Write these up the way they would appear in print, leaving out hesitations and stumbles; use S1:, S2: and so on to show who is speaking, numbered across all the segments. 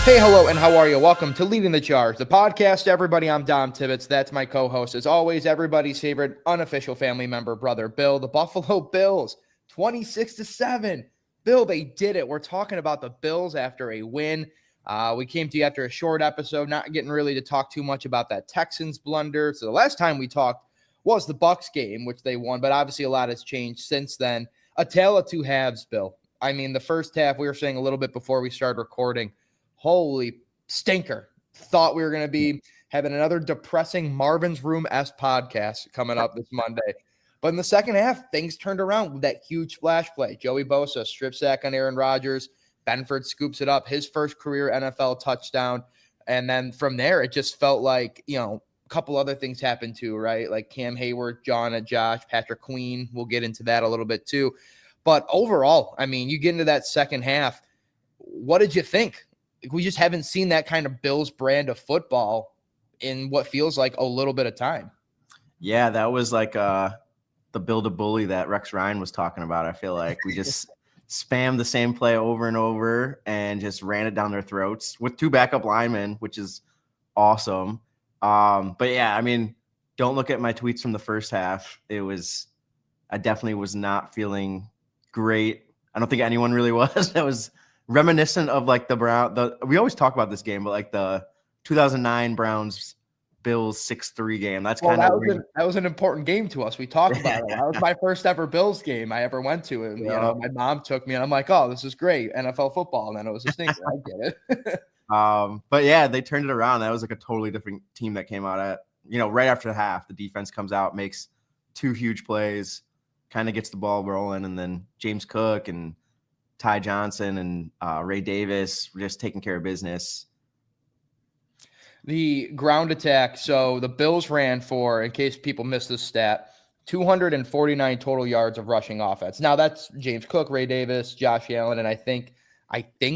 S1: Hey, hello, and how are you? Welcome to Leading the Charge, the podcast. Everybody, I'm Dom Tibbetts. That's my co-host. As always, everybody's favorite unofficial family member, brother Bill. The Buffalo Bills, 26-7. Bill, they did it. We're talking about the Bills after a win. We came to you after a short episode, not getting really to talk too much about that Texans blunder. So the last time we talked was the Bucs game, which they won, but obviously a lot has changed since then. A tale of two halves, Bill. I mean, the first half, we were saying a little bit before we started recording, holy stinker. Thought we were going to be having another depressing Marvin's Room-esque podcast coming up this Monday. But in the second half, things turned around with that huge splash play. Joey Bosa, strip sack on Aaron Rodgers. Benford scoops it up, his first career NFL touchdown. And then from there, it just felt like, a couple other things happened too, right? Like Cam Heyward, Josh, Patrick Queen. We'll get into that a little bit too. But overall, I mean, you get into that second half. What did you think? We just haven't seen that kind of Bills brand of football in what feels like a little bit of time.
S2: Yeah, that was like the build a bully that Rex Ryan was talking about. I feel like we just spammed the same play over and over and just ran it down their throats with two backup linemen, which is awesome. But yeah, I mean, don't look at my tweets from the first half. I definitely was not feeling great. I don't think anyone really was. That was reminiscent of like we always talk about this game, but like the 2009 Browns Bills 6-3 game. That's
S1: that was an important game to us. We talked about it. That was my first ever Bills game I ever went to. And my mom took me and I'm like, oh, this is great. NFL football. And then it was a stinker. I get it.
S2: But yeah, they turned it around. That was like a totally different team that came out at, right after the half. The defense comes out, makes two huge plays, kind of gets the ball rolling, and then James Cook and Ty Johnson and Ray Davis were just taking care of business.
S1: The ground attack. So the Bills ran for, in case people missed this stat, 249 total yards of rushing offense. Now that's James Cook, Ray Davis, Josh Allen, and I think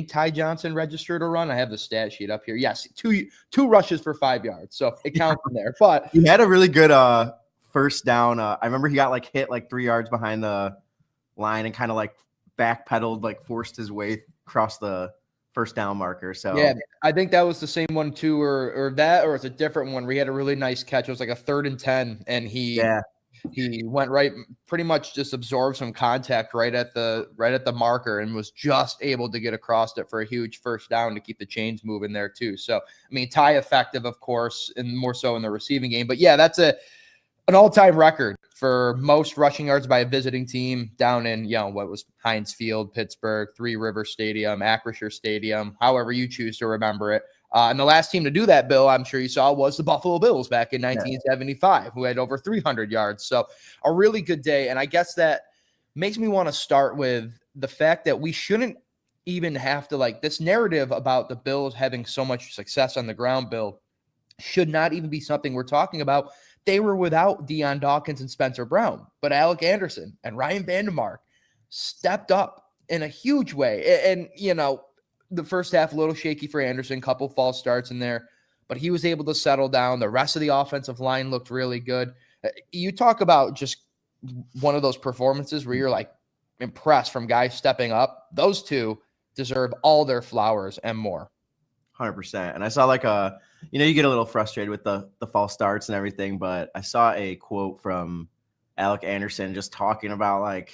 S1: Ty Johnson registered a run. I have the stat sheet up here. Yes, two rushes for 5 yards. So it counts in there. But
S2: he had a really good first down. I remember he got like hit like 3 yards behind the line and kind of like backpedaled, like forced his way across the first down marker. So
S1: yeah, I think that was the same one too, or it's a different one where he had a really nice catch. It was like a 3rd and 10, and he went right, pretty much just absorbed some contact right at the marker and was just able to get across it for a huge first down to keep the chains moving there too. So I mean, Ty effective, of course, and more so in the receiving game. But yeah, that's an all-time record for most rushing yards by a visiting team down in, what was Heinz Field, Pittsburgh, Three River Stadium, Acrisure Stadium, however you choose to remember it. And the last team to do that, Bill, I'm sure you saw, was the Buffalo Bills back in 1975, who had over 300 yards. So a really good day. And I guess that makes me want to start with the fact that we shouldn't even have to, this narrative about the Bills having so much success on the ground, Bill, should not even be something we're talking about. They were without Deion Dawkins and Spencer Brown, but Alec Anderson and Ryan Vandermark stepped up in a huge way. And, the first half, a little shaky for Anderson, couple false starts in there, but he was able to settle down. The rest of the offensive line looked really good. You talk about just one of those performances where you're like impressed from guys stepping up. Those two deserve all their flowers and more.
S2: 100%. And I saw you get a little frustrated with the false starts and everything, but I saw a quote from Alec Anderson just talking about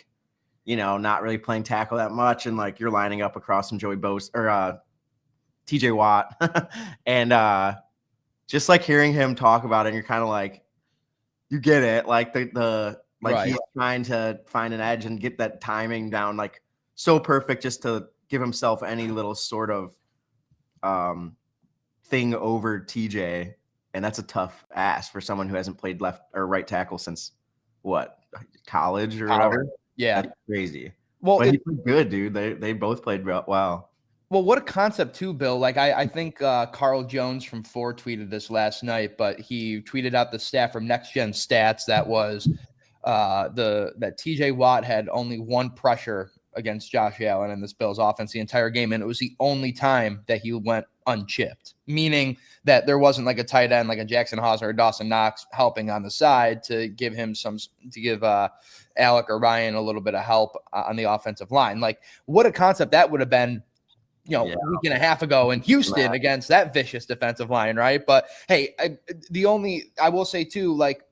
S2: not really playing tackle that much, and you're lining up across from Joey Bosa or TJ Watt. And just hearing him talk about it, and you're kind of like, you get it. Right. He's trying to find an edge and get that timing down, so perfect just to give himself any little sort of thing over TJ. And that's a tough ask for someone who hasn't played left or right tackle since college or whatever.
S1: Yeah.
S2: That's crazy.
S1: Well,
S2: but he played good, dude. They both played well.
S1: Well, what a concept too, Bill. I think Carl Jones from 4 tweeted this last night, but he tweeted out the stat from Next Gen Stats that was that TJ Watt had only 1 pressure against Josh Allen in this Bills offense the entire game, and it was the only time that he went unchipped, meaning that there wasn't a tight end like a Jackson Hosner or Dawson Knox helping on the side to give Alec or Ryan a little bit of help on the offensive line. What a concept that would have been week and a half ago in Houston against that vicious defensive line, right? But hey, I will say too, like,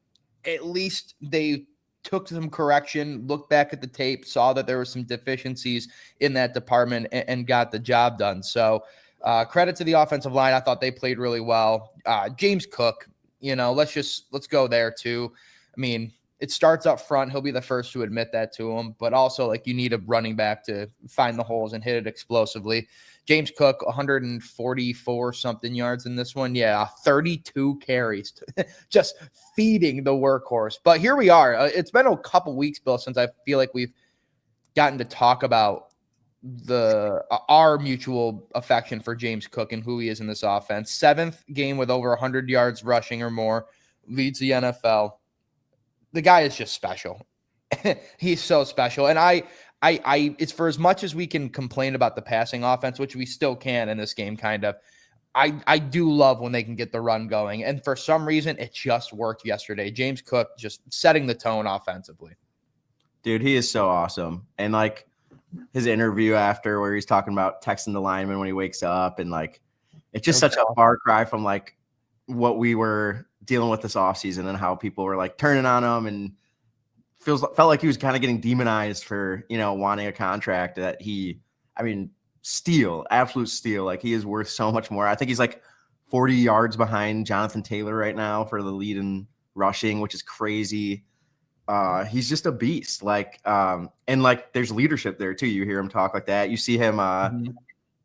S1: at least they took some correction, looked back at the tape, saw that there were some deficiencies in that department, and got the job done. So credit to the offensive line. I thought they played really well. James Cook, let's go there too. I mean, it starts up front. He'll be the first to admit that to him, but also, like, you need a running back to find the holes and hit it explosively. James Cook, 144 something yards in this one. Yeah, 32 carries, just feeding the workhorse. But here we are. It's been a couple weeks, Bill, since I feel like we've gotten to talk about our mutual affection for James Cook and who he is in this offense. 7th game with over 100 yards rushing or more, leads the NFL. The guy is just special. He's so special. And I it's for as much as we can complain about the passing offense, which we still can in this game, kind of. I do love when they can get the run going. And for some reason, it just worked yesterday. James Cook just setting the tone offensively.
S2: Dude, he is so awesome. And like his interview after where he's talking about texting the lineman when he wakes up, and like it's just such a far cry from like what we were dealing with this offseason and how people were like turning on him, and felt like he was kind of getting demonized for, wanting a contract that absolute steal. Like, he is worth so much more. I think he's like 40 yards behind Jonathan Taylor right now for the lead in rushing, which is crazy. He's just a beast. Like, and like there's leadership there too. You hear him talk like that. You see him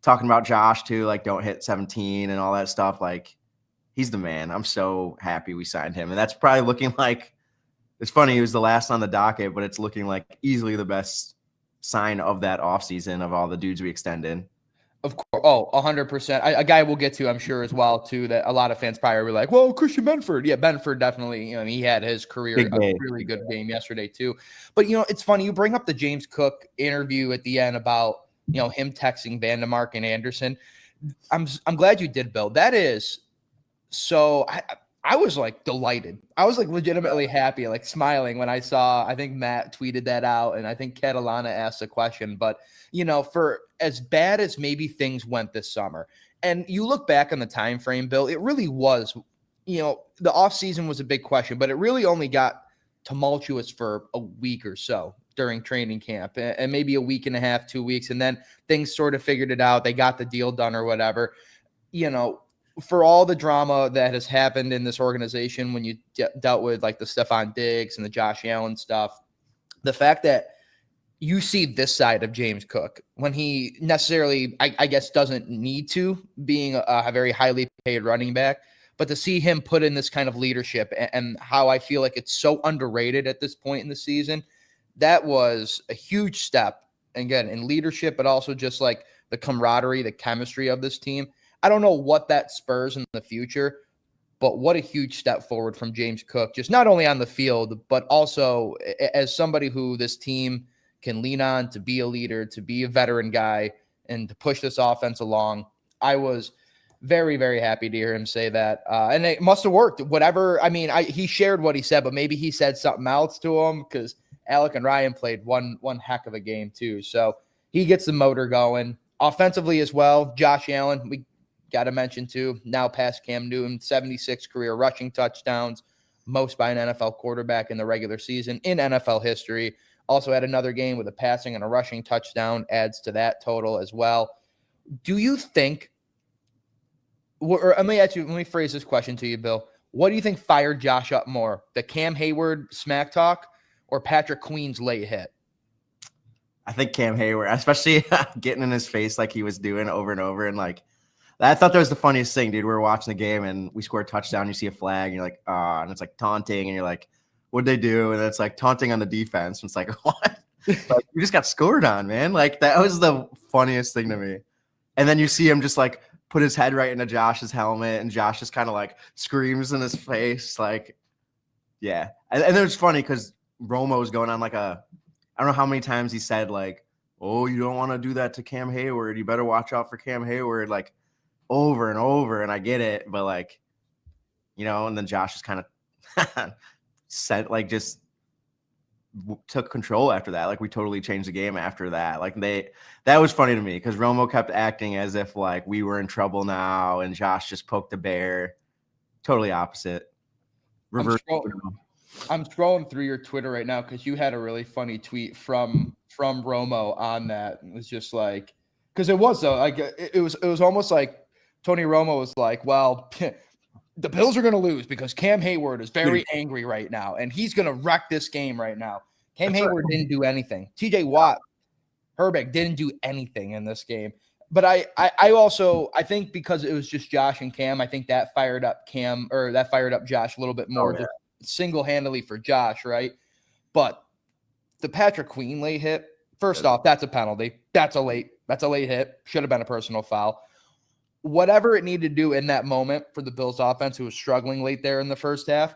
S2: talking about Josh too, like, don't hit 17 and all that stuff. Like, he's the man. I'm so happy we signed him. And that's probably looking like, it's funny, he was the last on the docket, but it's looking like easily the best sign of that offseason of all the dudes we extended.
S1: Of course. Oh, 100%. A guy we'll get to, I'm sure, as well, too, that a lot of fans probably were like, well, Christian Benford. Yeah, Benford definitely, he had his career, a really good game yesterday, too. But, it's funny. You bring up the James Cook interview at the end about, him texting Vandemark and Anderson. I'm glad you did, Bill. That is so I was like delighted. I was like legitimately happy, like smiling when I saw, I think Matt tweeted that out, and I think Catalana asked a question. But, for as bad as maybe things went this summer, and you look back on the time frame, Bill, it really was, the offseason was a big question, but it really only got tumultuous for a week or so during training camp, and maybe a week and a half, 2 weeks. And then things sort of figured it out. They got the deal done or whatever, for all the drama that has happened in this organization when you dealt with like the Stephon Diggs and the Josh Allen stuff, the fact that you see this side of James Cook when he necessarily, I guess, doesn't need to, being a very highly paid running back, but to see him put in this kind of leadership and how I feel like it's so underrated at this point in the season, that was a huge step, again, in leadership, but also just like the camaraderie, the chemistry of this team. I don't know what that spurs in the future, but what a huge step forward from James Cook, just not only on the field, but also as somebody who this team can lean on to be a leader, to be a veteran guy, and to push this offense along. I was very, very happy to hear him say that. And it must have worked. Whatever. I mean, he shared what he said, but maybe he said something else to him, because Alec and Ryan played one heck of a game too. So he gets the motor going. Offensively as well, Josh Allen, we got to mention too, now past Cam Newton, 76 career rushing touchdowns, most by an NFL quarterback in the regular season in NFL history. Also had another game with a passing and a rushing touchdown, adds to that total as well. Do you think, or let me phrase this question to you, Bill. What do you think fired Josh up more, the Cam Heyward smack talk or Patrick Queen's late hit?
S2: I think Cam Heyward, especially getting in his face like he was doing over and over, and like, I thought that was the funniest thing, dude. We were watching the game and we scored a touchdown. You see a flag and you're like, and it's like taunting. And you're like, what'd they do? And it's like taunting on the defense. And it's like, what? Like, you just got scored on, man. Like, that was the funniest thing to me. And then you see him just like put his head right into Josh's helmet, and Josh just kind of like screams in his face. Like, yeah. And then it's funny because Romo's going on like I don't know how many times he said like, oh, you don't want to do that to Cam Heyward. You better watch out for Cam Heyward. Like, over and over, and I get it, but like, and then Josh is kind of said like just took control after that. Like we totally changed the game after that. Like that was funny to me because Romo kept acting as if like we were in trouble now and Josh just poked the bear. Totally opposite. Reverse.
S1: I'm scrolling through your Twitter right now because you had a really funny tweet from Romo on that. It was just like, because it was though, like it was almost like Tony Romo was like, well, the Bills are going to lose because Cam Heyward is very angry right now, and he's going to wreck this game right now. Cam Heyward didn't do anything. TJ Watt, Herbeck didn't do anything in this game. But I also think because it was just Josh and Cam, I think that fired up Josh a little bit more. Just single-handedly for Josh, right? But the Patrick Queen late hit, first off, that's a penalty. That's a late hit. Should have been a personal foul. Whatever it needed to do in that moment for the Bills offense, who was struggling late there in the first half,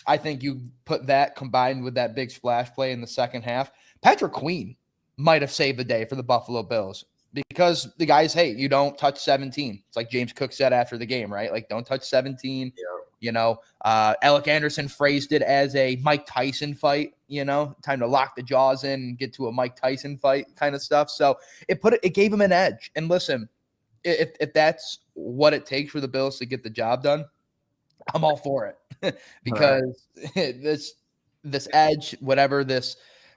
S1: I think you put that combined with that big splash play in the second half, Patrick Queen might have saved the day for the Buffalo Bills. Because the guys, hey, you don't touch 17. It's like James Cook said after the game, right? Like, don't touch 17. Yeah. You know, Alec Anderson phrased it as a Mike Tyson fight, you know, time to lock the jaws in and get to a Mike Tyson fight kind of stuff. So it gave him an edge. And listen, if that's what it takes for the Bills to get the job done, I'm all for it. Because this edge, whatever this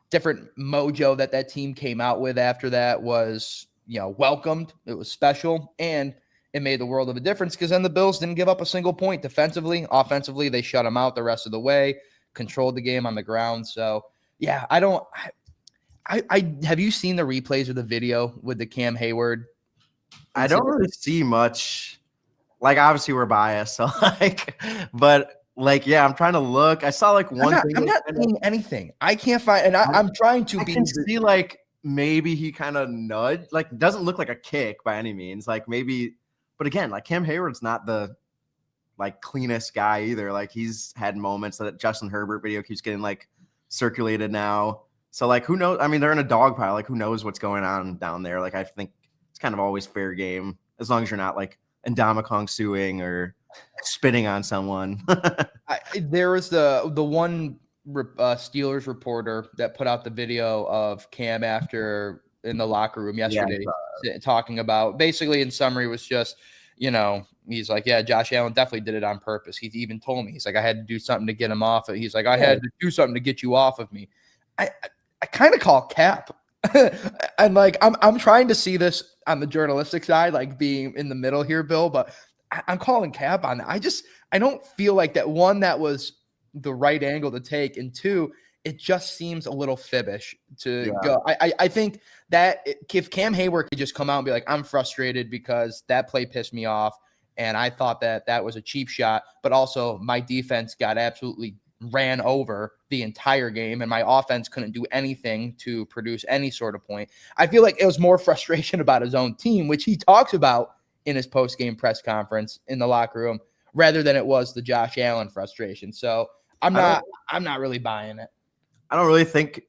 S1: different mojo that team came out with after that was, you know, welcomed. It was special, and it made the world of a difference because then the Bills didn't give up a single point defensively. Offensively, they shut them out the rest of the way, controlled the game on the ground. So, yeah, I have you seen the replays of the video with the Cam Heyward?
S2: I don't really see much. Like, obviously, we're biased, so but yeah, I'm trying to look. I saw like one thing.
S1: I'm not seeing anything. I can't find, and I'm trying to
S2: see like maybe he kind of nudged. Like, doesn't look like a kick by any means. Like maybe, but again, like Cam Heyward's not the like cleanest guy either. Like he's had moments. That Justin Herbert video keeps getting like circulated now. So like, who knows? I mean, they're in a dog pile. Like, who knows what's going on down there? Like, I think it's kind of always fair game as long as you're not like Ndamukong suing or spitting on someone.
S1: There was the one Steelers reporter that put out the video of Cam after in the locker room yesterday, talking about basically in summary was just, you know, he's like, yeah, Josh Allen definitely did it on purpose. He even told me, he's like, I had to do something to get him off. He's like, I had to do something to get you off of me. I kind of call cap. And like, I'm trying to see this on the journalistic side, like being in the middle here, Bill, but I'm calling cap on that. I don't feel like that. One, that was the right angle to take, and two, it just seems a little fibbish to go. I think that if Cam Heyward could just come out and be like, I'm frustrated because that play pissed me off, and I thought that was a cheap shot, but also my defense got absolutely ran over the entire game, and my offense couldn't do anything to produce any sort of point. I feel like it was more frustration about his own team, which he talks about in his post-game press conference in the locker room, rather than it was the Josh Allen frustration. So I'm not really buying it.
S2: I don't really think,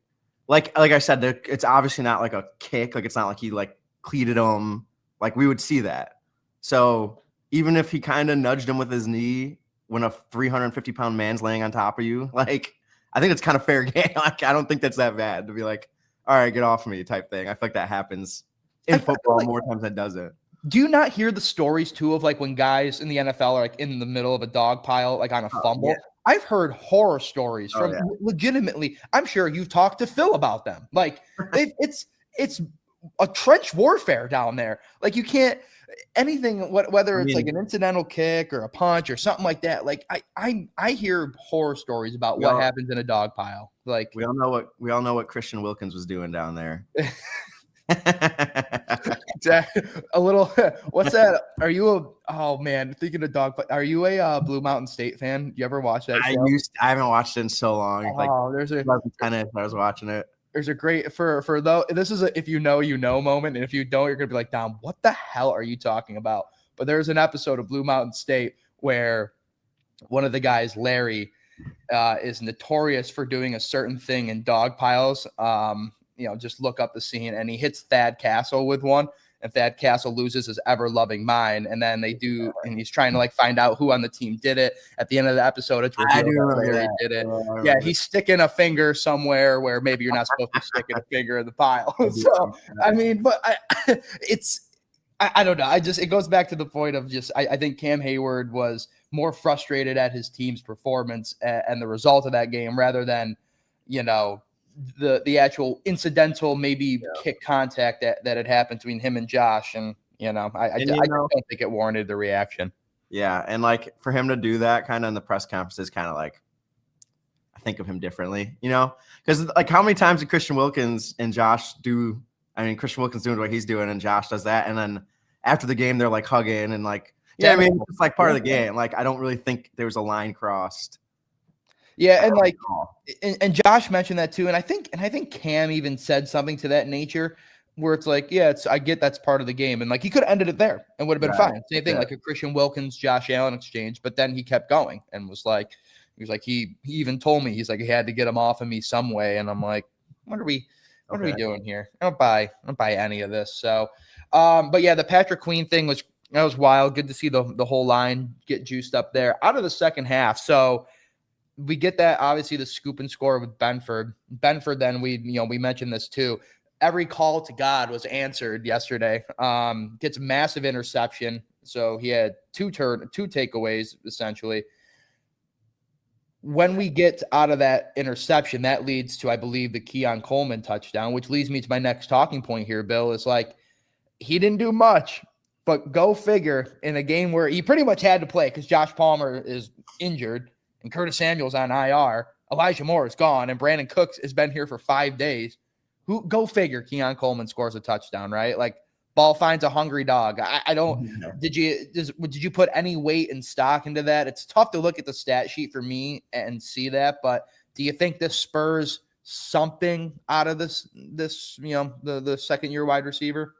S2: like I said, it's obviously not like a kick. Like, it's not like he like cleated him. Like, we would see that. So even if he kind of nudged him with his knee when a 350-pound man's laying on top of you, like, I think it's kind of fair game. Like, I don't think that's that bad to be like, all right, get off of me type thing. I feel like that happens in football more times than it doesn't.
S1: Do you not hear the stories too of like when guys in the NFL are like in the middle of a dog pile, like on a fumble? Yeah. I've heard horror stories from legitimately. I'm sure you've talked to Phil about them. Like it's a trench warfare down there. Like you can't anything, whether it's like an incidental kick or a punch or something like that. Like I hear horror stories about what happens in a dog pile. Like
S2: we all know what Christian Wilkins was doing down there.
S1: A little. What's that? Are you thinking of dog? Are you a Blue Mountain State fan? Do you ever watch that show?
S2: I haven't watched it in so long.
S1: There's a
S2: 2010 I was watching it.
S1: There's a great for though. This is a if you know moment, and if you don't, you're gonna be like, Dom, what the hell are you talking about? But there's an episode of Blue Mountain State where one of the guys, Larry, is notorious for doing a certain thing in dog piles. Just look up the scene, and he hits Thad Castle with one. if Thad Castle loses his ever loving mind. And then they do, and he's trying to like find out who on the team did it. At the end of the episode, it's revealed that Larry did it. Yeah, he's sticking a finger somewhere where maybe you're not supposed to stick a finger in the pile. So I mean, but I don't know. It goes back to the point of just I think Cam Heyward was more frustrated at his team's performance and the result of that game rather than, you know, the actual incidental maybe kick contact that had happened between him and Josh. And, you know, I don't think it warranted the reaction.
S2: Yeah. And like for him to do that kind of in the press conference is kind of like, I think of him differently, you know, because like how many times did Christian Wilkins and Josh do? I mean, Christian Wilkins doing what he's doing and Josh does that. And then after the game, they're like hugging and like, yeah, I mean, it's like part of the game. Like, I don't really think there was a line crossed.
S1: Yeah. And like, and Josh mentioned that too. And I think Cam even said something to that nature where it's like, yeah, I get that's part of the game. And like, he could have ended it there and would have been fine. Same thing, like a Christian Wilkins, Josh Allen exchange. But then he kept going and was like, he even told me, he's like, he had to get him off of me some way. And I'm like, what are we doing here? I don't buy any of this. So, but yeah, the Patrick Queen thing was wild. Good to see the whole line get juiced up there out of the second half. So we get that, obviously, the scoop and score with Benford. Then we mentioned this too. Every call to God was answered yesterday. Gets a massive interception. So he had two takeaways essentially. When we get out of that interception, that leads to, I believe, the Keon Coleman touchdown, which leads me to my next talking point here, Bill, is like, he didn't do much, but go figure, in a game where he pretty much had to play because Josh Palmer is injured and Curtis Samuel's on IR, Elijah Moore is gone, and Brandon Cooks has been here for 5 days. Go figure, Keon Coleman scores a touchdown, right? Like, ball finds a hungry dog. I don't. Did you put any weight and stock into that? It's tough to look at the stat sheet for me and see that, but do you think this spurs something out of this the second year wide receiver?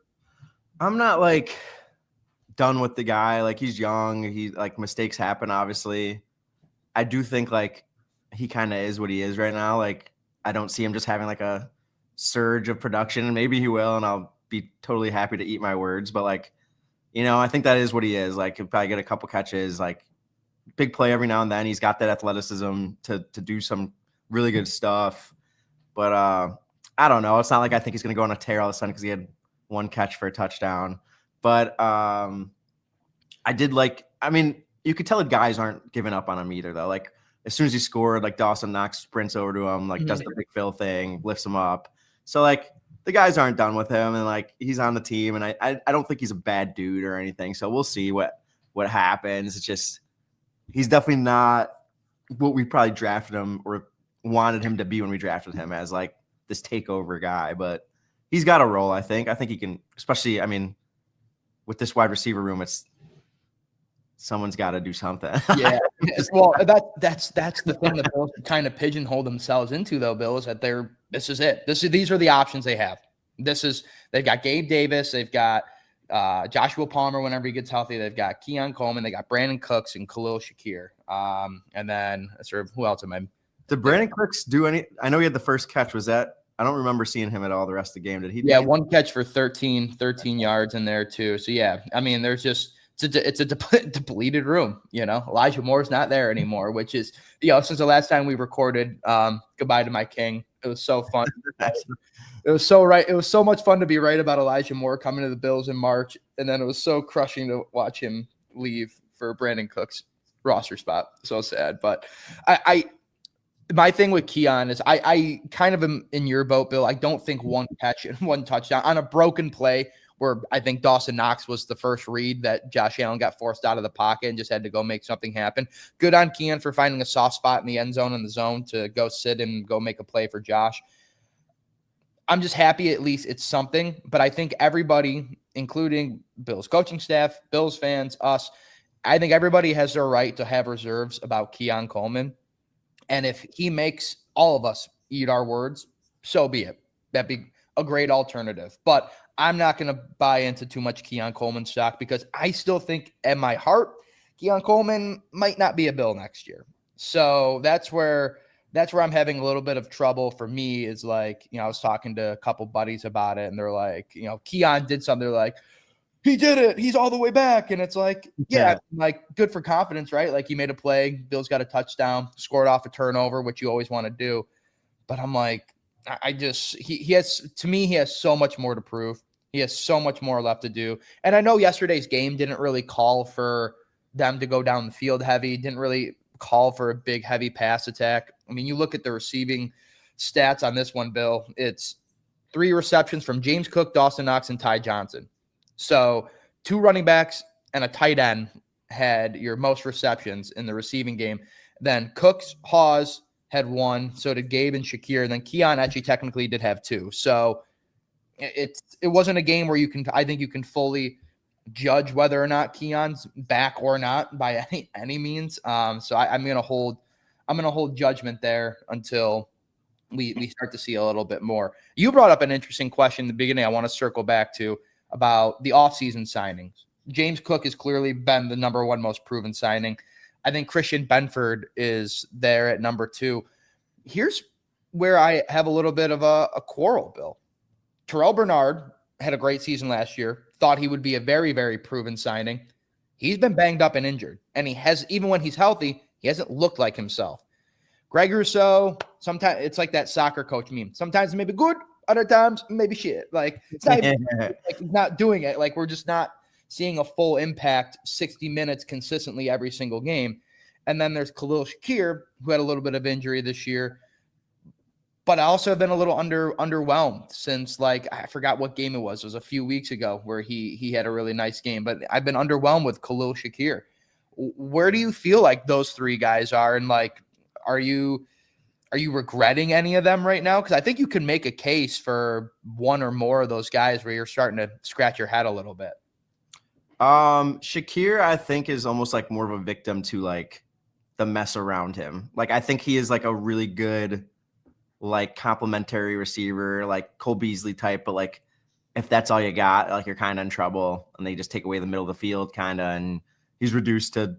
S2: I'm not like done with the guy. Like, he's young. He like mistakes happen, obviously. I do think like he kind of is what he is right now. Like, I don't see him just having like a surge of production, and maybe he will, and I'll be totally happy to eat my words. But like, you know, I think that is what he is. Like, he'll probably get a couple catches, like big play every now and then. He's got that athleticism to do some really good stuff. But I don't know. It's not like I think he's going to go on a tear all of a sudden because he had one catch for a touchdown. But I mean, you could tell the guys aren't giving up on him either, though. Like, as soon as he scored, like Dawson Knox sprints over to him, like does the big Phil thing, lifts him up. So like, the guys aren't done with him, and like, he's on the team, and I don't think he's a bad dude or anything. So we'll see what happens. It's just, he's definitely not what we probably drafted him or wanted him to be when we drafted him, as like this takeover guy. But he's got a role, I think. I think he can, especially, I mean, with this wide receiver room, someone's got to do something.
S1: Yeah. Well, that's the thing that Bills kind of pigeonhole themselves into, though, Bill, is that this is it. These are the options they have. They've got Gabe Davis, they've got Joshua Palmer whenever he gets healthy, they've got Keon Coleman, they got Brandon Cooks and Khalil Shakir. And then sort of, who else am I?
S2: Did Brandon Cooks do any? I know he had the first catch. Was that? I don't remember seeing him at all the rest of the game. Did he?
S1: Yeah, one catch for 13 yards in there too. So yeah, I mean, there's just it's a depleted room. You know, Elijah Moore's not there anymore, which is, since the last time we recorded Goodbye to My King. It was so fun. It was so right. It was so much fun to be right about Elijah Moore coming to the Bills in March, and then it was so crushing to watch him leave for Brandon Cooks' roster spot. So sad. But my thing with Keon is I kind of am in your boat, Bill. I don't think one catch and one touchdown on a broken play where I think Dawson Knox was the first read that Josh Allen got forced out of the pocket and just had to go make something happen. Good on Keon for finding a soft spot in the end zone and the zone to go sit and go make a play for Josh. I'm just happy at least it's something, but I think everybody, including Bills coaching staff, Bills fans, us, I think everybody has their right to have reserves about Keon Coleman. And if he makes all of us eat our words, so be it. That'd be a great alternative. But I'm not going to buy into too much Keon Coleman stock because I still think in my heart, Keon Coleman might not be a Bill next year. So that's where I'm having a little bit of trouble for me is like, I was talking to a couple buddies about it and they're like, Keon did something. They're like, he did it. He's all the way back. And it's like, yeah, like good for confidence, right? Like he made a play. Bill's got a touchdown, scored off a turnover, which you always want to do. But I'm like, he has, to me, he has so much more to prove. He has so much more left to do. And I know yesterday's game didn't really call for them to go down the field heavy, didn't really call for a big, heavy pass attack. I mean, you look at the receiving stats on this one, Bill, it's 3 receptions from James Cook, Dawson Knox, and Ty Johnson. So 2 running backs and a tight end had your most receptions in the receiving game. Then Cooks, Hawes had 1. So did Gabe and Shakir. And then Keon actually technically did have 2. So it wasn't a game where I think you can fully judge whether or not Keon's back or not by any means. So I'm gonna hold judgment there until we start to see a little bit more. You brought up an interesting question in the beginning. I want to circle back to about the offseason signings. James Cook has clearly been the number 1 most proven signing. I think Christian Benford is there at number 2. Here's where I have a little bit of a quarrel, Bill. Terrell Bernard had a great season last year. Thought he would be a very, very proven signing. He's been banged up and injured. And even when he's healthy, he hasn't looked like himself. Greg Rousseau, sometimes it's like that soccer coach meme. Sometimes maybe good, other times maybe shit. Like it's not even, like he's not doing it. Like we're just not seeing a full impact 60 minutes consistently every single game. And then there's Khalil Shakir, who had a little bit of injury this year. But I also have been a little underwhelmed since, like, I forgot what game it was. It was a few weeks ago where he had a really nice game. But I've been underwhelmed with Khalil Shakir. Where do you feel like those 3 guys are? And, like, are you regretting any of them right now? Because I think you can make a case for 1 or more of those guys where you're starting to scratch your head a little bit.
S2: Shakir, I think, is almost like more of a victim to, like, the mess around him. Like, I think he is, like, a really good – like complimentary receiver, like Cole Beasley type, but like if that's all you got, like you're kind of in trouble and they just take away the middle of the field kind of, and he's reduced to,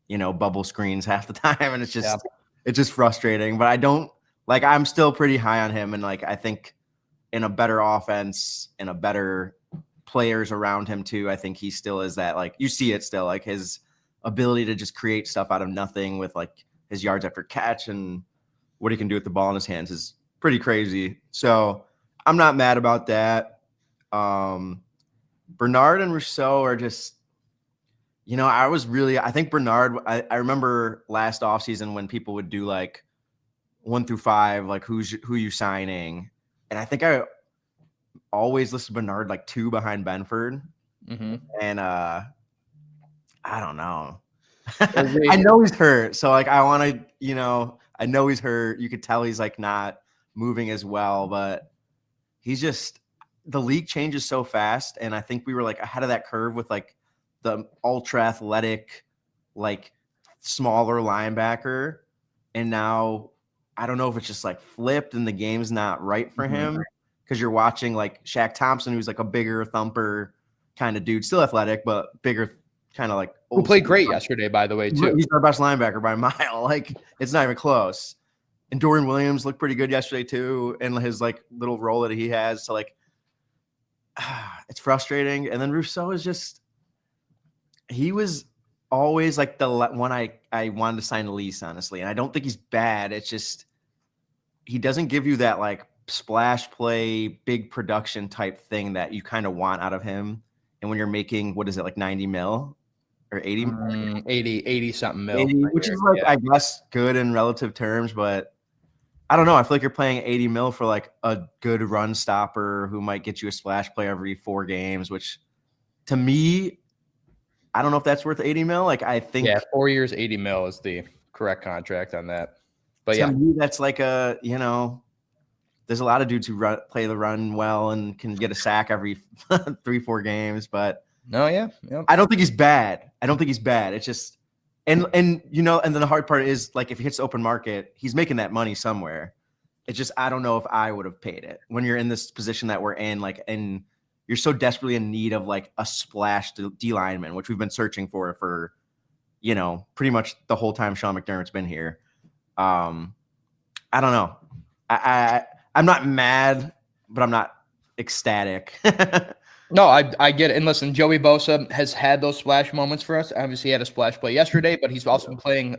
S2: bubble screens half the time. And it's just frustrating, but I'm still pretty high on him. And like, I think in a better offense and a better players around him too, I think he still is that, like, you see it still, like his ability to just create stuff out of nothing with like his yards after catch and what he can do with the ball in his hands is pretty crazy. So I'm not mad about that. Bernard and Rousseau are just, I think Bernard, I remember last offseason when people would do like 1 through 5, like who you signing. And I think I always listed Bernard like 2 behind Benford.
S1: Mm-hmm.
S2: And I don't know. I know he's hurt. So like, I want to, I know he's hurt. You could tell he's like not moving as well, but he's just, the league changes so fast. And I think we were like ahead of that curve with like the ultra athletic, like smaller linebacker. And now I don't know if it's just like flipped and the game's not right for him, because you're watching like Shaq Thompson, who's like a bigger thumper kind of dude, still athletic, but bigger, kind of like
S1: who played great yesterday, by the way, too.
S2: He's our best linebacker by a mile. Like it's not even close. And Dorian Williams looked pretty good yesterday too, and his like little role that he has. So like, it's frustrating. And then Rousseau is just, he was always like the one I wanted to sign a lease, honestly. And I don't think he's bad. It's just, he doesn't give you that like splash play, big production type thing that you kind of want out of him. And when you're making, what is it, like 90 mil or 80?
S1: 80 something mil.
S2: 80, which is like, I guess, good in relative terms, but I don't know. I feel like you're paying 80 mil for like a good run stopper who might get you a splash play every 4 games, which to me, I don't know if that's worth 80 mil. Like, I think
S1: 4 years, 80 mil is the correct contract on that. But
S2: to me, that's like a, there's a lot of dudes who play the run well and can get a sack every 3-4 games, but I don't think he's bad. It's just, and then the hard part is like, if he hits the open market, he's making that money somewhere. It's just, I don't know if I would have paid it when you're in this position that we're in, like, and you're so desperately in need of like a splash D lineman, which we've been searching for, pretty much the whole time Sean McDermott's been here. I don't know. I'm not mad, but I'm not ecstatic.
S1: No, I get it. And listen, Joey Bosa has had those splash moments for us. Obviously, he had a splash play yesterday, but he's also been playing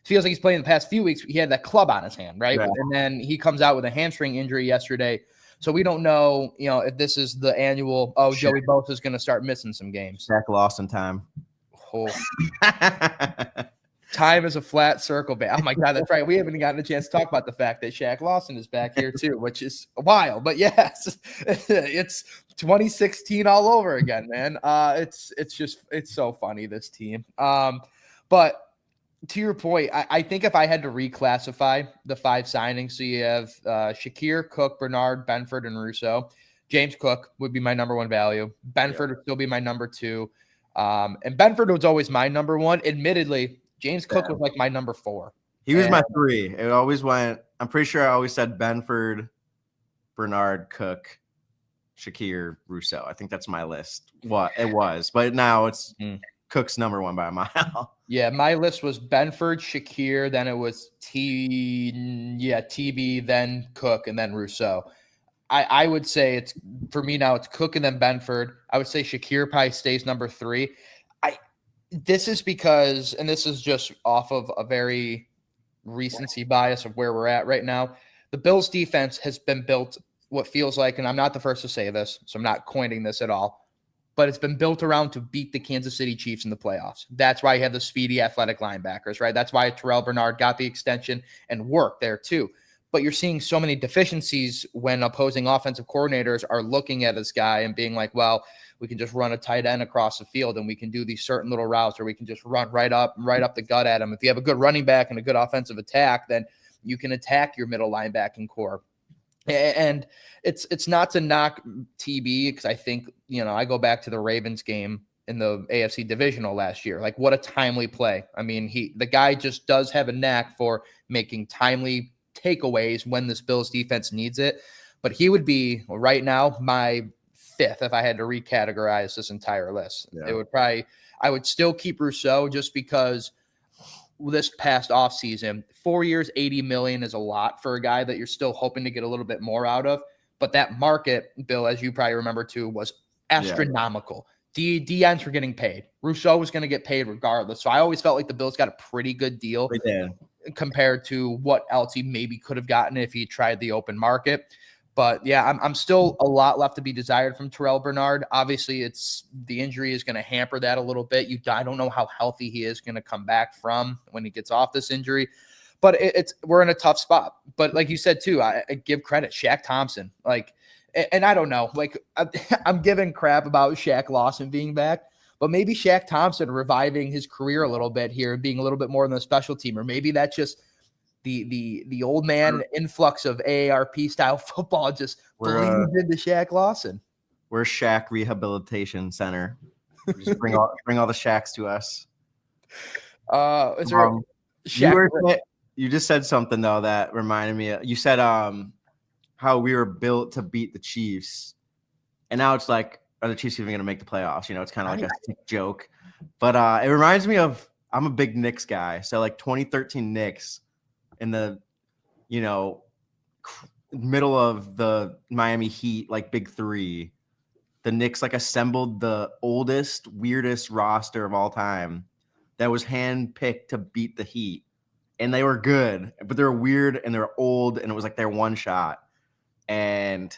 S1: feels like he's playing the past few weeks. He had that club on his hand, right?
S2: Yeah.
S1: And then he comes out with a hamstring injury yesterday. So we don't know, if this is the annual, Joey Bosa is going to start missing some games.
S2: Shaq Lawson time.
S1: Oh. Time is a flat circle. Oh my God, that's right. We haven't gotten a chance to talk about the fact that Shaq Lawson is back here too, which is wild. But yes, it's 2016 all over again, man. It's so funny, this team. But to your point, I think if I had to reclassify the 5 signings, so you have Shakir, Cook, Bernard, Benford, and Rousseau. James Cook would be my number 1 value. Benford would still be my number 2. And Benford was always my number 1. Admittedly, James Cook was like my number 4.
S2: He was my 3. It always went. I'm pretty sure I always said Benford, Bernard, Cook, Shakir, Rousseau. I think that's my list. What it was, but now it's Cook's number 1 by a mile.
S1: Yeah, my list was Benford, Shakir, then it was TB, then Cook, and then Rousseau. I would say it's for me now. It's Cook and then Benford. I would say Shakir probably stays number 3. This is because, and this is just off of a very recency bias of where we're at right now. The Bills defense has been built what feels like, and I'm not the first to say this, so I'm not coining this at all, but it's been built around to beat the Kansas City Chiefs in the playoffs. That's why you have the speedy athletic linebackers, right? That's why Terrell Bernard got the extension and worked there too. But you're seeing so many deficiencies when opposing offensive coordinators are looking at this guy and being like, well, we can just run a tight end across the field and we can do these certain little routes, or we can just run right up the gut at him. If you have a good running back and a good offensive attack, then you can attack your middle linebacking core. And it's not to knock TB, because I think, I go back to the Ravens game in the AFC divisional last year. Like, what a timely play. I mean, the guy just does have a knack for making timely takeaways when this Bills defense needs it. But he would be right now my 5th if I had to recategorize this entire list. Yeah. It would I would still keep Rousseau, just because this past offseason, 4 years, $80 million is a lot for a guy that you're still hoping to get a little bit more out of. But that market, Bill, as you probably remember too, was astronomical. DNs were getting paid. Rousseau was going to get paid regardless. So I always felt like the Bills got a pretty good deal compared to what else he maybe could have gotten if he tried the open market. But yeah, I'm still a lot left to be desired from Terrell Bernard. Obviously, the injury is going to hamper that a little bit. I don't know how healthy he is going to come back from when he gets off this injury. But we're in a tough spot. But like you said too, I give credit, Shaq Thompson. And I don't know, I'm giving crap about Shaq Lawson being back, but maybe Shaq Thompson reviving his career a little bit here and being a little bit more in the special team, or maybe that's just the old man influx of AARP style football just bleeds into Shaq Lawson.
S2: We're Shaq Rehabilitation Center. Just bring all the Shaqs to us.
S1: Is there Shaq?
S2: You just said something though that reminded me. You said how we were built to beat the Chiefs, and now it's like, are the Chiefs even going to make the playoffs? It's kind of like a sick joke, but it reminds me of, I'm a big Knicks guy, so like 2013 Knicks in the middle of the Miami Heat, like big 3, the Knicks assembled the oldest, weirdest roster of all time that was handpicked to beat the Heat. And they were good, but they were weird and they were old, and it was like their one shot. And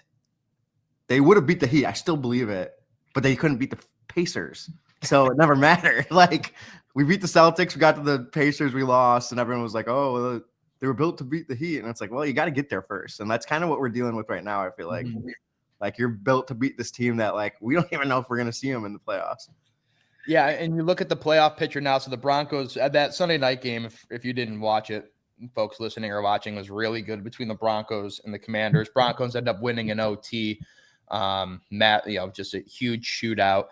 S2: they would have beat the Heat. I still believe it, but they couldn't beat the Pacers. So it never mattered. We beat the Celtics, we got to the Pacers, we lost, and everyone was like, oh, well, they were built to beat the Heat. And it's like, well, you got to get there first. And that's kind of what we're dealing with right now, I feel like. Like, you're built to beat this team that, we don't even know if we're going to see them in the playoffs.
S1: Yeah, and you look at the playoff picture now. So the Broncos, that Sunday night game, if you didn't watch it, folks listening or watching, was really good between the Broncos and the Commanders. Broncos end up winning an OT. Just a huge shootout.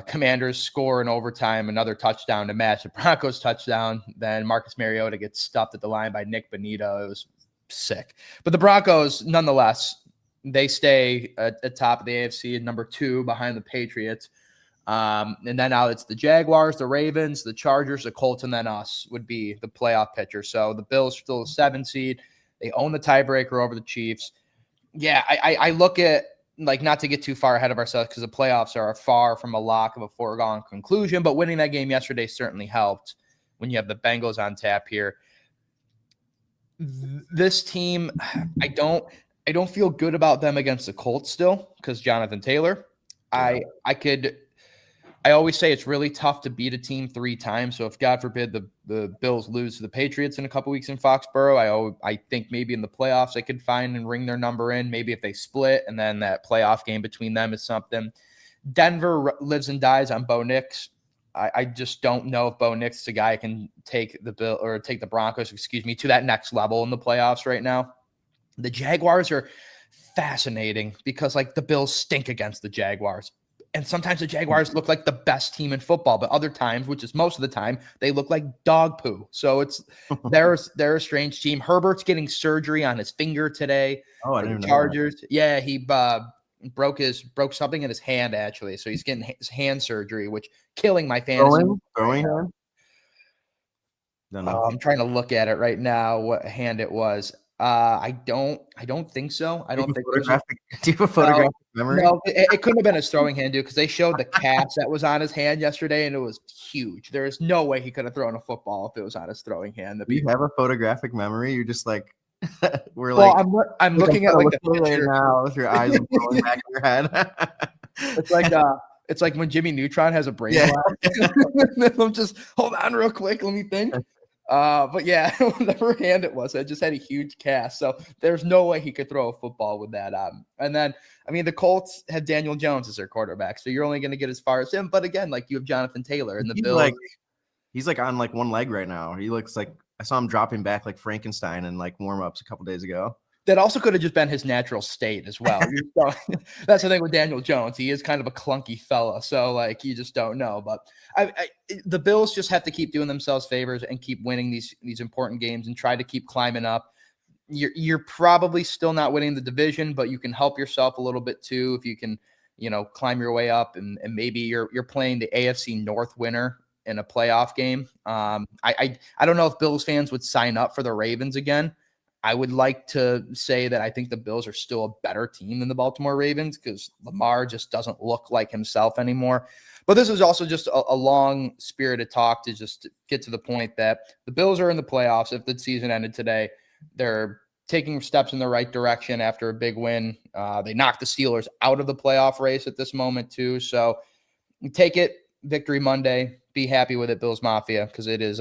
S1: Commanders score in overtime, another touchdown to match the Broncos touchdown. Then Marcus Mariota gets stuffed at the line by Nick Bonito. It was sick. But the Broncos, nonetheless, they stay at top of the AFC at number 2 behind the Patriots. And then now it's the Jaguars, the Ravens, the Chargers, the Colts, and then us would be the playoff picture. So the Bills are still a 7 seed. They own the tiebreaker over the Chiefs. Yeah, I look at like, not to get too far ahead of ourselves because the playoffs are far from a lock of a foregone conclusion, but winning that game yesterday certainly helped when you have the Bengals on tap here. This team, I don't feel good about them against the Colts still because Jonathan Taylor.
S2: Yeah.
S1: I always say it's really tough to beat a team 3 times. So if God forbid the Bills lose to the Patriots in a couple weeks in Foxborough, I think maybe in the playoffs they could find and ring their number in. Maybe if they split and then that playoff game between them is something. Denver lives and dies on Bo Nix. I just don't know if Bo Nix is a guy who can take the Broncos, to that next level in the playoffs right now. The Jaguars are fascinating because like the Bills stink against the Jaguars. And sometimes the Jaguars look like the best team in football, but other times, which is most of the time, they look like dog poo. So they're a strange team. Herbert's getting surgery on his finger today.
S2: Oh, I
S1: for
S2: didn't
S1: the
S2: know
S1: Chargers. That. Yeah, he broke something in his hand actually. So he's getting his hand surgery, which killing my fantasy.
S2: Throwing hand?
S1: I'm trying to look at it right now. What hand it was? I don't think so. I don't think.
S2: Do you have a photographic memory?
S1: No, it couldn't have been his throwing hand, dude, because they showed the cast that was on his hand yesterday, and it was huge. There is no way he could have thrown a football if it was on his throwing hand.
S2: Do you have a photographic memory? You're just like,
S1: I'm looking at like the picture
S2: right now with your eyes rolling back in your head.
S1: It's like when Jimmy Neutron has a brain. Yeah. I'm just hold on real quick. Let me think. But yeah, whatever hand it was, it just had a huge cast. So there's no way he could throw a football with that. And then, I mean, the Colts have Daniel Jones as their quarterback. So you're only going to get as far as him. But again, like you have Jonathan Taylor and the Bills.
S2: He's like on like one leg right now. He looks like I saw him dropping back like Frankenstein in like warm-ups a couple days ago.
S1: That also could have just been his natural state as well. That's the thing with Daniel Jones. He is kind of a clunky fella. So, like, you just don't know. But the Bills just have to keep doing themselves favors and keep winning these important games and try to keep climbing up. You're probably still not winning the division, but you can help yourself a little bit too if you can, climb your way up and maybe you're playing the AFC North winner in a playoff game. I don't know if Bills fans would sign up for the Ravens again. I would like to say that I think the Bills are still a better team than the Baltimore Ravens because Lamar just doesn't look like himself anymore. But this is also just a long-spirited talk to just get to the point that the Bills are in the playoffs. If the season ended today, they're taking steps in the right direction after a big win. They knocked the Steelers out of the playoff race at this moment too. So take it, Victory Monday. Be happy with it, Bills Mafia, because it is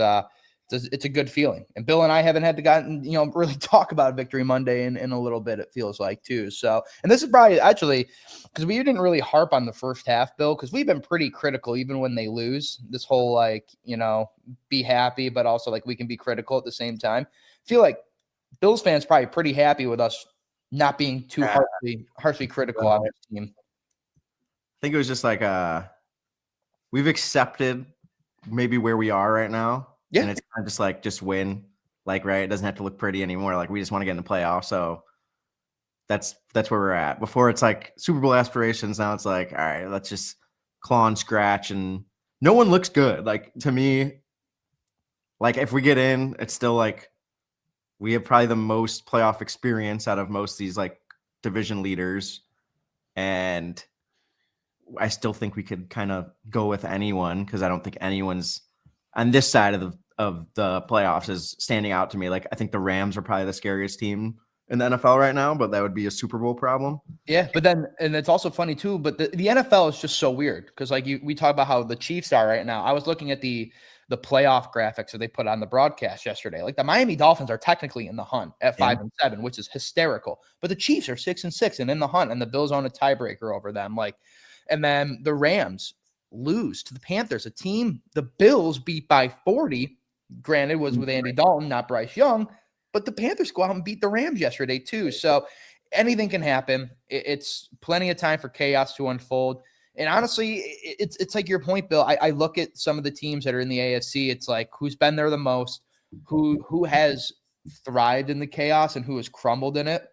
S1: it's a good feeling. And Bill and I haven't had to really talk about Victory Monday in a little bit, it feels like too. So, and this is probably actually because we didn't really harp on the first half, Bill, because we've been pretty critical even when they lose. This whole be happy, but also like we can be critical at the same time. I feel like Bills fans probably pretty happy with us not being too harshly critical on this team.
S2: I think it was just like we've accepted maybe where we are right now. Yeah. And it's kind of just like, just win. Like, right. It doesn't have to look pretty anymore. Like, we just want to get in the playoffs. So that's where we're at. Before it's like Super Bowl aspirations. Now it's like, all right, let's just claw and scratch. And no one looks good. Like, to me, like if we get in, it's still like we have probably the most playoff experience out of most of these like division leaders. And I still think we could kind of go with anyone because I don't think anyone's on this side of the playoffs is standing out to me. Like, I think the Rams are probably the scariest team in the NFL right now, but that would be a Super Bowl problem.
S1: Yeah, but then, and it's also funny too, but the NFL is just so weird because like we talk about how the Chiefs are right now. I was looking at the playoff graphics that they put on the broadcast yesterday. Like the Miami Dolphins are technically in the hunt at 5-7, which is hysterical, but the Chiefs are 6-6 and in the hunt, and the Bills own a tiebreaker over them. Like, and then the Rams lose to the Panthers, a team the Bills beat by 40. Granted, was with Andy Dalton, not Bryce Young, but the Panthers go out and beat the Rams yesterday too. So anything can happen. It's plenty of time for chaos to unfold. And honestly, it's like your point, Bill. I look at some of the teams that are in the AFC. It's like who's been there the most, who has thrived in the chaos and who has crumbled in it.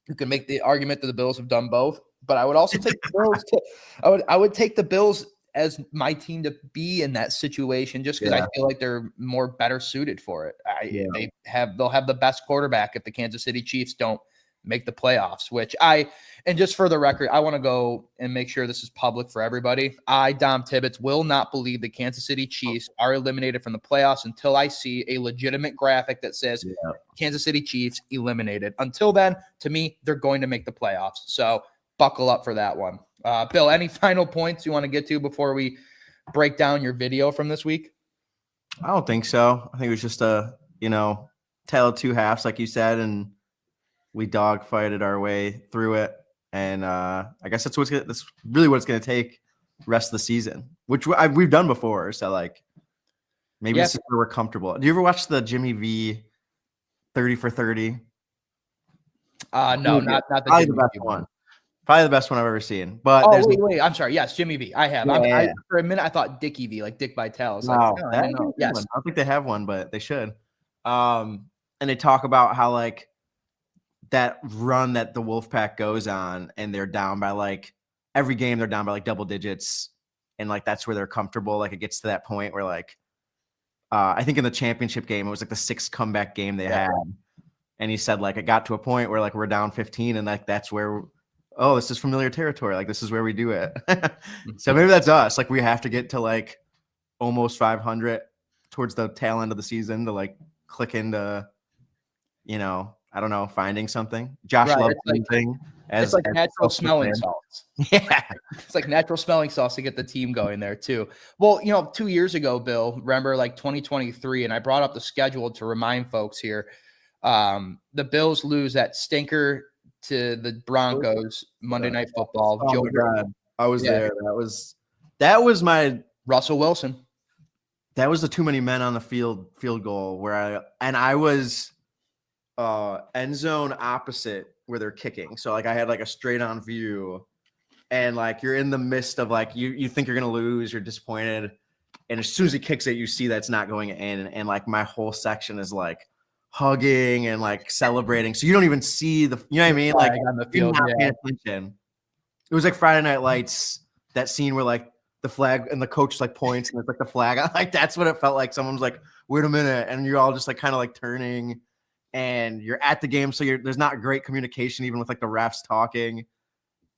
S1: You can make the argument that the Bills have done both, but I would also take the Bills. I would take the Bills as my team to be in that situation, just because I feel like they're better suited for it. They'll have the best quarterback if the Kansas City Chiefs don't make the playoffs, and just for the record, I want to go and make sure this is public for everybody. Dom Tibbetts, will not believe the Kansas City Chiefs are eliminated from the playoffs until I see a legitimate graphic that says Kansas City Chiefs eliminated. Until then, to me, they're going to make the playoffs. So buckle up for that one. Bill, any final points you want to get to before we break down your video from this week?
S2: I don't think so. I think it was just a, tale of two halves, like you said, and we dogfighted our way through it. And I guess that's really what it's going to take rest of the season, which we've done before. So maybe this is where we're comfortable. Do you ever watch the Jimmy V 30 for 30?
S1: No, not the
S2: Probably
S1: Jimmy
S2: the best
S1: V
S2: one. Probably the best one I've ever seen. But
S1: wait. I'm sorry. Yes, Jimmy V. I have. For a minute, I thought Dickie V, like Dick Vitale.
S2: No, I didn't know. Yes. I don't think they have one, but they should. And they talk about how that run that the Wolfpack goes on, and they're down by every game they're down by double digits, and that's where they're comfortable. It gets to that point where I think in the championship game it was the 6th comeback game they had, and he said it got to a point where we're down 15, and that's where this is familiar territory. This is where we do it. So maybe that's us. We have to get to almost 500 towards the tail end of the season to click into I don't know, finding something. Josh loves something.
S1: It's natural smelling salts. Yeah. It's like natural smelling sauce to get the team going there too. Well, 2 years ago, Bill, remember 2023, and I brought up the schedule to remind folks here. The Bills lose that stinker to the Broncos Monday Night Football.
S2: Oh my God. I was there. That was my
S1: Russell Wilson.
S2: That was the too many men on the field goal where I was end zone opposite where they're kicking. So I had a straight on view, and you're in the midst of you think you're gonna lose, you're disappointed, and as soon as he kicks it, you see that's not going in, and my whole section is hugging and celebrating. So you don't even see the, you know what I mean?
S1: On the field,
S2: not paying attention. It was Friday Night Lights, that scene where the flag and the coach points and it's the flag. That's what it felt like. Someone's wait a minute, and you're all just kind of turning. And you're at the game, so there's not great communication, even with the refs talking,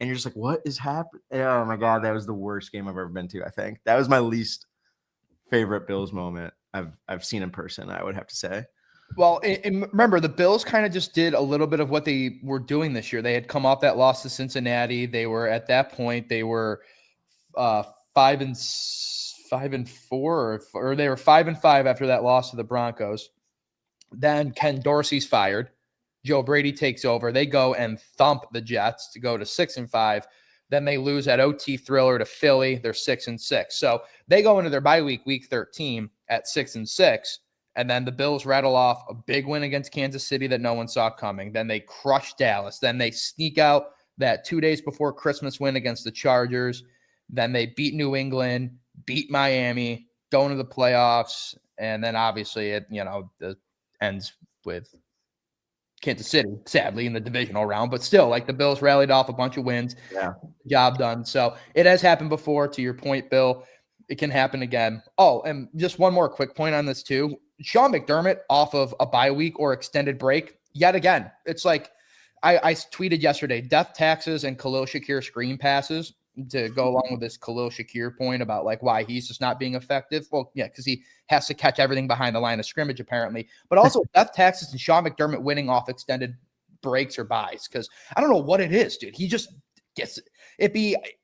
S2: and you're just what is happening? Oh my God, that was the worst game I've ever been to. I think that was my least favorite Bills moment I've seen in person, I would have to say.
S1: Well, and remember, the Bills kind of just did a little bit of what they were doing this year. They had come off that loss to Cincinnati. They were at that point, they were 5-4, or they were 5-5 after that loss to the Broncos. Then Ken Dorsey's fired. Joe Brady takes over. They go and thump the Jets to go to 6-5. Then they lose at OT thriller to Philly. They're 6-6. So they go into their bye week 13 at 6-6. And then the Bills rattle off a big win against Kansas City that no one saw coming. Then they crush Dallas. Then they sneak out that 2 days before Christmas win against the Chargers. Then they beat New England, beat Miami, go into the playoffs. And then obviously it, ends with Kansas City, sadly, in the divisional round, but still, the Bills rallied off a bunch of wins.
S2: Yeah,
S1: job done. So it has happened before. To your point, Bill, it can happen again. Oh, and just one more quick point on this too. Sean McDermott off of a bye week or extended break yet again. It's I tweeted yesterday: death taxes and Khalil Shakir screen passes. To go along with this Khalil Shakir point about why he's just not being effective. Well, yeah, because he has to catch everything behind the line of scrimmage, apparently. But also death taxes and Sean McDermott winning off extended breaks or buys. Because I don't know what it is, dude. He just gets it.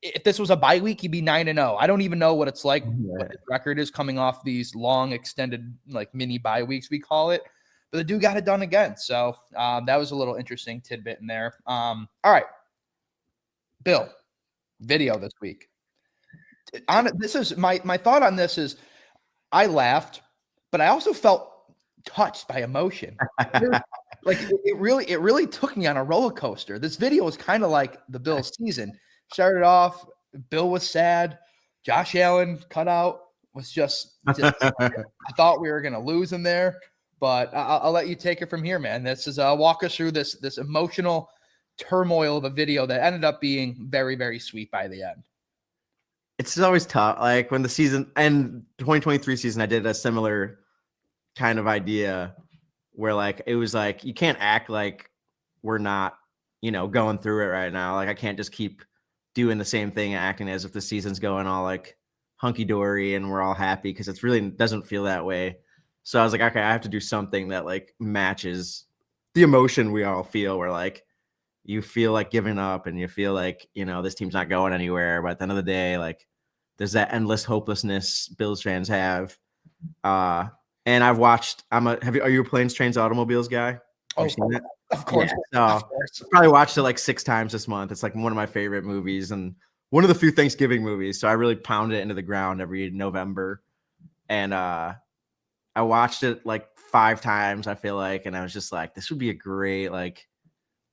S1: If this was a bye week, he'd be 9-0. I don't even know what it's like. What his record is coming off these long extended mini bye weeks, we call it. But the dude got it done again. So that was a little interesting tidbit in there. All right, Bill. Video this week. This is my thought on this is I laughed, but I also felt touched by emotion. It really took me on a roller coaster. This video was kind of like the Bills season. Started off, Bill was sad. Josh Allen cut out was just I thought we were gonna lose him there, but I'll let you take it from here, man. This is walk us through this emotional turmoil of a video that ended up being very, very sweet by the end.
S2: It's always tough. When the season and 2023 season, I did a similar kind of idea where it was you can't act like we're not going through it right now. Like I can't just keep doing the same thing, acting as if the season's going all like hunky dory and we're all happy, because it's really doesn't feel that way. So I was like, okay, I have to do something that like matches the emotion we all feel. Where like you feel like giving up and you feel like, this team's not going anywhere. But at the end of the day, like there's that endless hopelessness Bills fans have. And I've watched, are you a planes, trains, automobiles guy?
S1: Oh, of course.
S2: Yeah, so I probably watched it like 6 times this month. It's like one of my favorite movies and one of the few Thanksgiving movies. So I really pound it into the ground every November. And I watched it like 5 times, I feel like, and I was just like, this would be a great like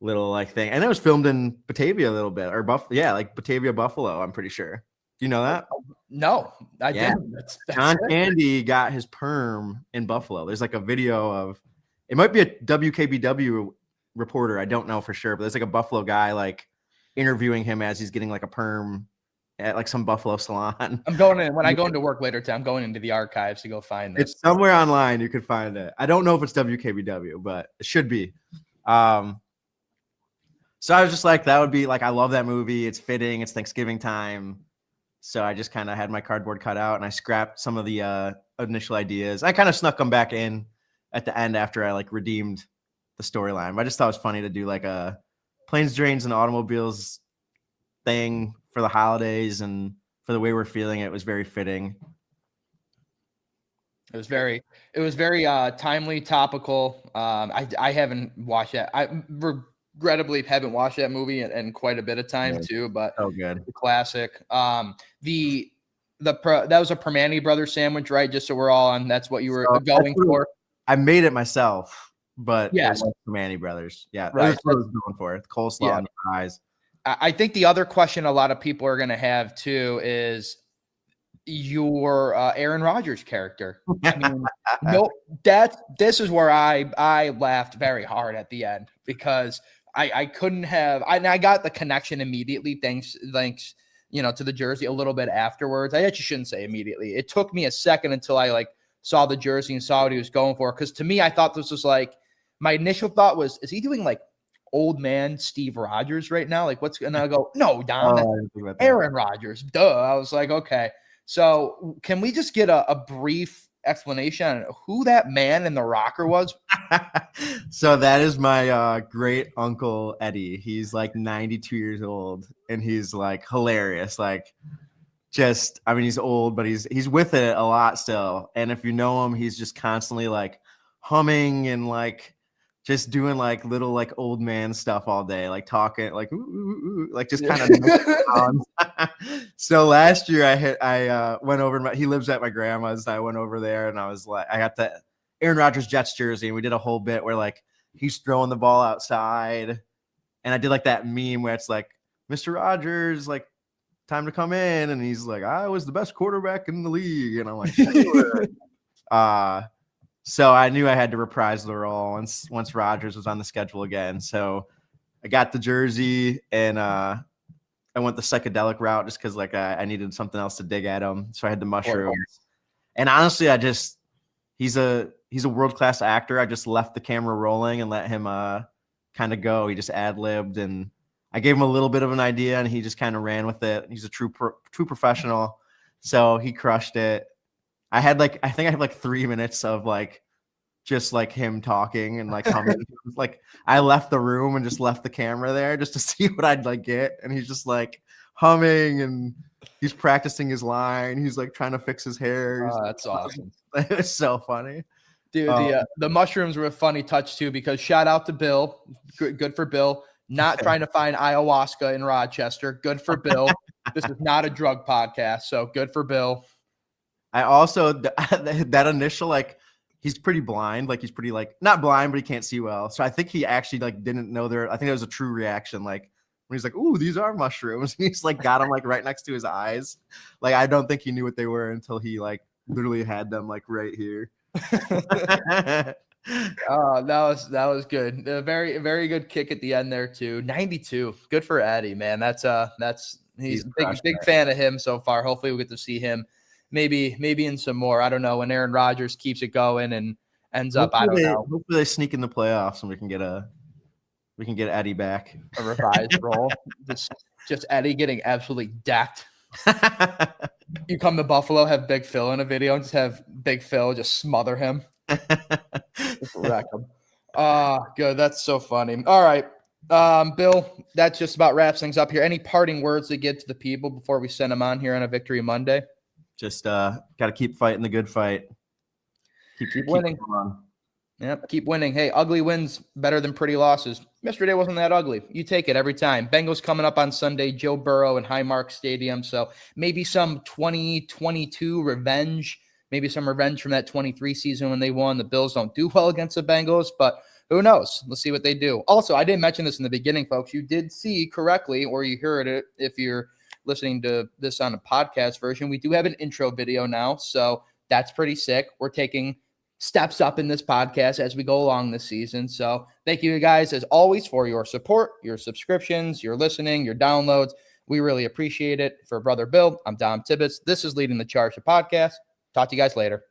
S2: little like thing. And it was filmed in Batavia a little bit, or like Batavia, Buffalo, I'm pretty sure. Do you know that?
S1: No, I didn't. That's
S2: John Candy got his perm in Buffalo. There's like a video of, it might be a WKBW reporter, I don't know for sure, but there's like a Buffalo guy like interviewing him as he's getting like a perm at like some Buffalo salon.
S1: I'm going in when I go into work later today. I'm going into the archives to go find this.
S2: It's somewhere online. You could find it. I don't know if it's WKBW, but it should be. So I was just like, that would be like, I love that movie. It's fitting. It's Thanksgiving time. So I just kind of had my cardboard cut out and I scrapped some of the initial ideas. I kind of snuck them back in at the end after I like redeemed the storyline. But I just thought it was funny to do like a planes, trains, and automobiles thing for the holidays, and for the way we're feeling, it was very fitting.
S1: It was very timely, topical. I haven't watched that. I regrettably haven't watched that movie in quite a bit of time too, but
S2: so good.
S1: The classic. That was a Permane Brothers sandwich, right? Just so we're all on. That's what you were going for.
S2: I made it myself, but
S1: yes,
S2: it was Permane Brothers. Yeah,
S1: right.
S2: That's what I was going for. The coleslaw and the fries.
S1: I think the other question a lot of people are going to have too is your Aaron Rodgers character. I mean, this is where I laughed very hard at the end, because I couldn't have. I got the connection immediately. Thanks, to the jersey a little bit afterwards. I actually shouldn't say immediately. It took me a second until I like saw the jersey and saw what he was going for. Because to me, I thought this was like, my initial thought was, is he doing like old man Steve Rogers right now? Like what's? And I go, no, Don, that's Aaron Rodgers. Duh. I was like, okay. So can we just get a brief explanation on who that man in the rocker was?
S2: So that is my great uncle Eddie. He's like 92 years old and he's like hilarious. Like he's old, but he's with it a lot still. And if you know him, he's just constantly like humming and like just doing like little like old man stuff all day, like talking like ooh, ooh, ooh, like just kind of. So last year I went over he lives at my grandma's, and I went over there and I was like, I got the Aaron Rodgers Jets jersey, and we did a whole bit where like he's throwing the ball outside, and I did like that meme where it's like, Mr. Rodgers, like time to come in, and he's like, I was the best quarterback in the league, and I'm like, so I knew I had to reprise the role once Rodgers was on the schedule again. So I got the jersey and I went the psychedelic route just because like I needed something else to dig at him. So I had the mushrooms. And honestly, he's a world-class actor. I just left the camera rolling and let him kind of go. He just ad-libbed, and I gave him a little bit of an idea and he just kind of ran with it. He's a true professional. So he crushed it. I think I had like 3 minutes of like just like him talking and like humming. Like I left the room and just left the camera there just to see what I'd like get, and he's just like humming and he's practicing his line. He's like trying to fix his hair.
S1: Oh, that's awesome.
S2: It's so funny,
S1: dude. The mushrooms were a funny touch too, because shout out to Bill. Good for Bill. Not trying to find ayahuasca in Rochester. Good for Bill. This is not a drug podcast, so good for Bill.
S2: I also that initial like he's pretty blind, like he's pretty like not blind, but he can't see well. So I think he actually like didn't know I think it was a true reaction, like when he's like, "Ooh, these are mushrooms." And he's like got them like right next to his eyes. Like I don't think he knew what they were until he like literally had them like right here.
S1: Oh, that was good. A very, very good kick at the end there too. 92. Good for Eddie, man. He's a big fan of him so far. Hopefully we'll get to see him maybe in some more. I don't know, when Aaron Rodgers keeps it going and ends up. I don't know.
S2: Hopefully they sneak in the playoffs and we can get a We can get Eddie back.
S1: A revised role. Just Eddie getting absolutely decked. You come to Buffalo, have Big Phil in a video, and just have Big Phil just smother him. Just wreck him. Good. That's so funny. All right. Bill, that just about wraps things up here. Any parting words to get to the people before we send them on here on a Victory Monday?
S2: Just got to keep fighting the good fight.
S1: Keep winning. Yep, keep winning. Hey, ugly wins better than pretty losses. Yesterday wasn't that ugly. You take it every time. Bengals coming up on Sunday, Joe Burrow in Highmark Stadium. So maybe some 2022 revenge, maybe some revenge from that 23 season when they won. The Bills don't do well against the Bengals, but who knows? Let's see what they do. Also, I didn't mention this in the beginning, folks. You did see correctly, or you heard it if you're listening to this on a podcast version. We do have an intro video now, so that's pretty sick. We're taking steps up in this podcast as we go along this season. So thank you guys, as always, for your support, your subscriptions, your listening, your downloads. We really appreciate it. For Brother Bill, I'm Dom Tibbetts. This is Leading the Charge, the podcast. Talk to you guys later.